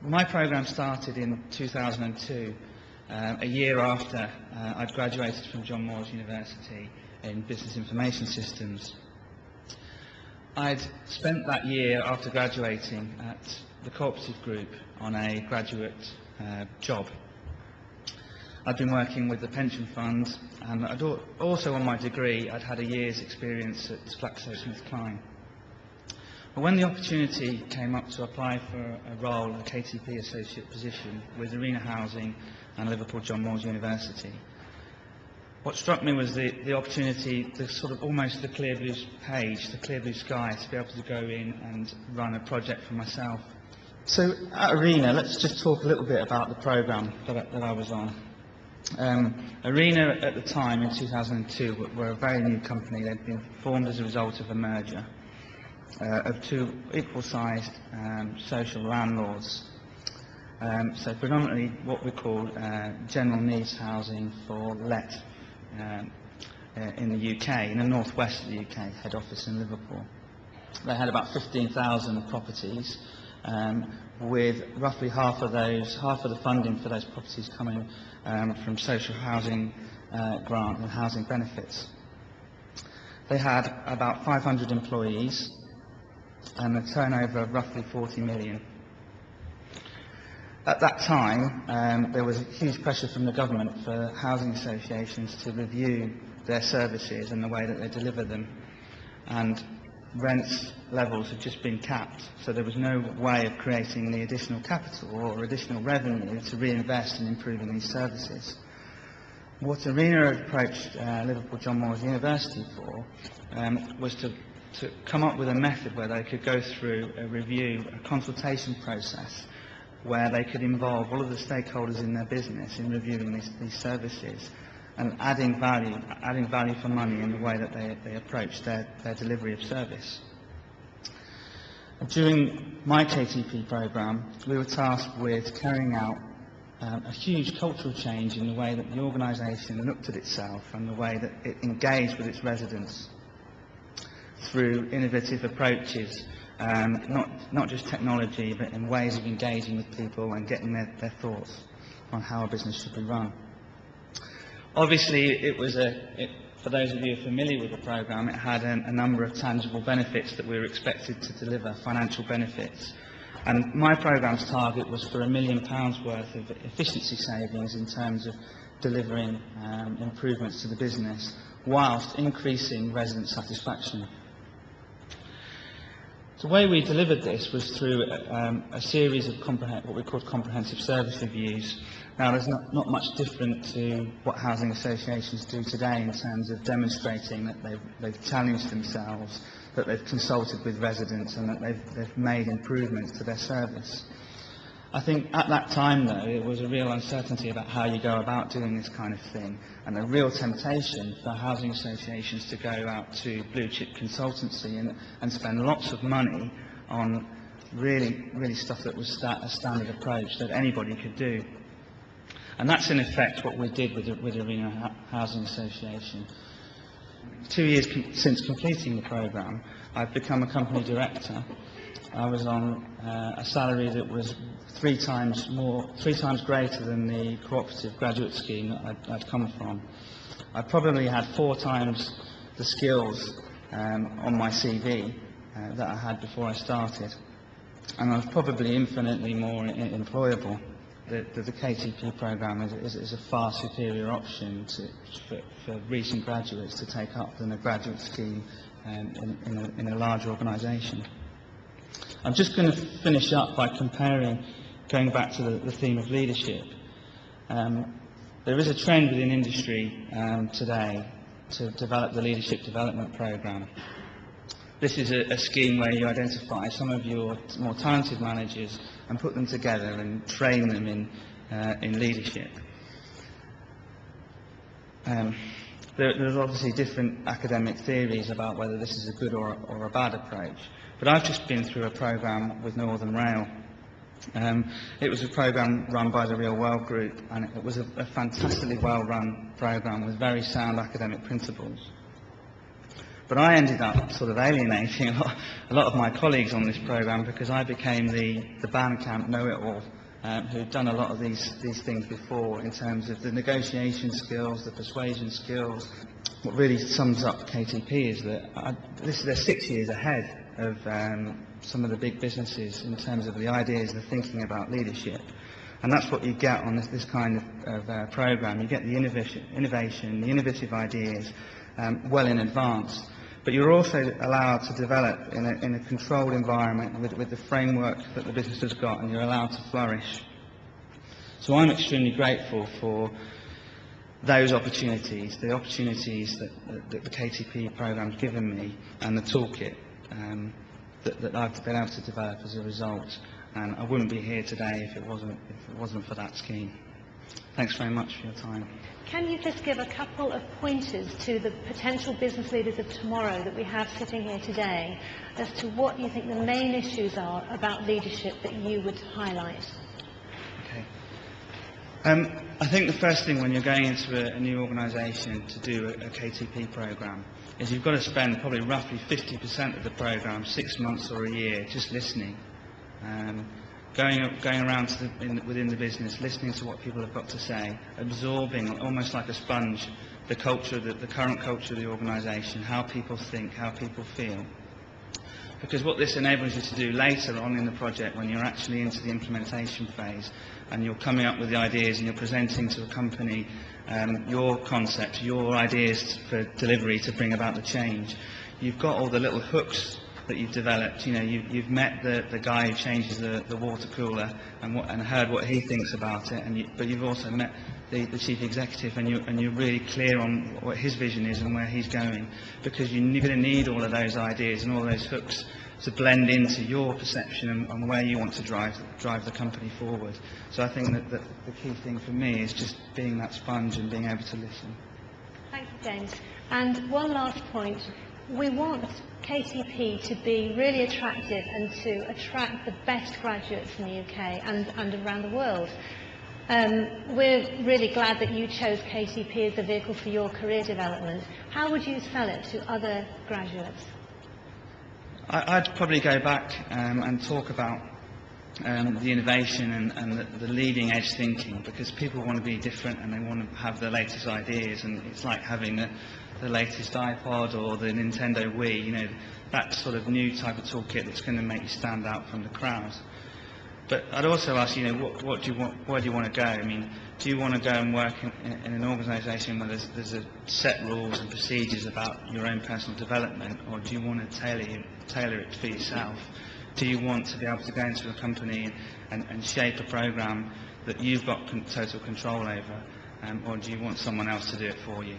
My programme started in 2002, a year after I'd graduated from John Moores University in Business Information Systems. I'd spent that year after graduating at the Cooperative Group on a graduate job. I'd been working with the pension fund, and also on my degree I'd had a year's experience at GlaxoSmithKline. But when the opportunity came up to apply for a role, a KTP associate position with Arena Housing and Liverpool John Moores University, what struck me was the opportunity, almost the clear blue page, the clear blue sky, to be able to go in and run a project for myself. So at Arena, let's just talk a little bit about the programme that I was on. Arena at the time, in 2002, were a very new company. They'd been formed as a result of a merger of two equal-sized social landlords. So predominantly what we call general needs housing for let in the UK, in the northwest of the UK, head office in Liverpool. They had about 15,000 properties, with roughly half of the funding for those properties coming from social housing grant and housing benefits. They had about 500 employees and a turnover of roughly 40 million. At that time, there was a huge pressure from the government for housing associations to review their services and the way that they deliver them, and rents levels had just been capped, so there was no way of creating the additional capital or additional revenue to reinvest in improving these services. What Arena had approached Liverpool John Moores University for was to come up with a method where they could go through a review, a consultation process, where they could involve all of the stakeholders in their business in reviewing these services and adding value for money in the way that they approach their delivery of service. During my KTP programme, we were tasked with carrying out a huge cultural change in the way that the organisation looked at itself and the way that it engaged with its residents through innovative approaches, not just technology, but in ways of engaging with people and getting their thoughts on how a business should be run. Obviously, for those of you familiar with the programme, it had a number of tangible benefits that we were expected to deliver, financial benefits. And my programme's target was for £1 million worth of efficiency savings in terms of delivering improvements to the business, whilst increasing resident satisfaction. The way we delivered this was through a series of what we called comprehensive service reviews. Now, there's not much different to what housing associations do today in terms of demonstrating that they've challenged themselves, that they've consulted with residents, and that they've made improvements to their service. I think at that time, though, it was a real uncertainty about how you go about doing this kind of thing, and a real temptation for housing associations to go out to blue-chip consultancy and spend lots of money on really stuff that was a standard approach that anybody could do. And that's in effect what we did with Arena Housing Association. 2 years since completing the programme, I've become a company director. I was on a salary that was three times greater than the cooperative graduate scheme that I'd come from. I probably had 4 times the skills on my CV that I had before I started, and I was probably infinitely more employable. The KTP programme is a far superior option for recent graduates to take up than a graduate scheme in a large organisation. I'm just going to finish up by going back to the theme of leadership. There is a trend within industry today to develop the leadership development programme. This is a scheme where you identify some of your more talented managers and put them together and train them in leadership. There's obviously different academic theories about whether this is a good or a bad approach, but I've just been through a programme with Northern Rail. It was a programme run by the Real World Group, and it was a fantastically well-run programme with very sound academic principles. But I ended up sort of alienating a lot of my colleagues on this programme, because I became the Bandcamp know-it-all, who'd done a lot of these things before in terms of the negotiation skills, the persuasion skills. What really sums up KTP is that they're 6 years ahead of some of the big businesses in terms of the ideas, the thinking about leadership. And that's what you get on this kind of programme. You get the innovation, the innovative ideas well in advance. But you're also allowed to develop in a controlled environment with the framework that the business has got, and you're allowed to flourish. So I'm extremely grateful for those opportunities, the opportunities that the KTP programme's given me, and the toolkit that I've been able to develop as a result. And I wouldn't be here today if it wasn't for that scheme. Thanks very much for your time. Can you just give a couple of pointers to the potential business leaders of tomorrow that we have sitting here today as to what you think the main issues are about leadership that you would highlight? Okay. I think the first thing when you're going into a new organisation to do a KTP programme is you've got to spend probably roughly 50% of the programme, 6 months or a year, just listening. Going around within the business, listening to what people have got to say, absorbing almost like a sponge the culture, the current culture of the organisation, how people think, how people feel. Because what this enables you to do later on in the project, when you're actually into the implementation phase and you're coming up with the ideas and you're presenting to a company your concepts, your ideas for delivery to bring about the change, you've got all the little hooks that you've developed. You know, you've met the guy who changes the water cooler and heard what he thinks about it, but you've also met the chief executive, and you're really clear on what his vision is and where he's going, because you're going to need all of those ideas and all those hooks to blend into your perception and where you want to drive the company forward. So I think that the key thing for me is just being that sponge and being able to listen. Thank you, James. And one last point. We want KTP to be really attractive and to attract the best graduates in the UK and around the world. We're really glad that you chose KTP as a vehicle for your career development. How would you sell it to other graduates? I'd probably go back and talk about the innovation and the leading edge thinking, because people want to be different and they want to have the latest ideas, and it's like having the latest iPod or the Nintendo Wii, you know, that sort of new type of toolkit that's going to make you stand out from the crowd. But I'd also ask, you know, where do you want to go? I mean, do you want to go and work in an organisation where there's a set rules and procedures about your own personal development, or do you want to tailor it for yourself? Do you want to be able to go into a company and shape a programme that you've got total control over, or do you want someone else to do it for you?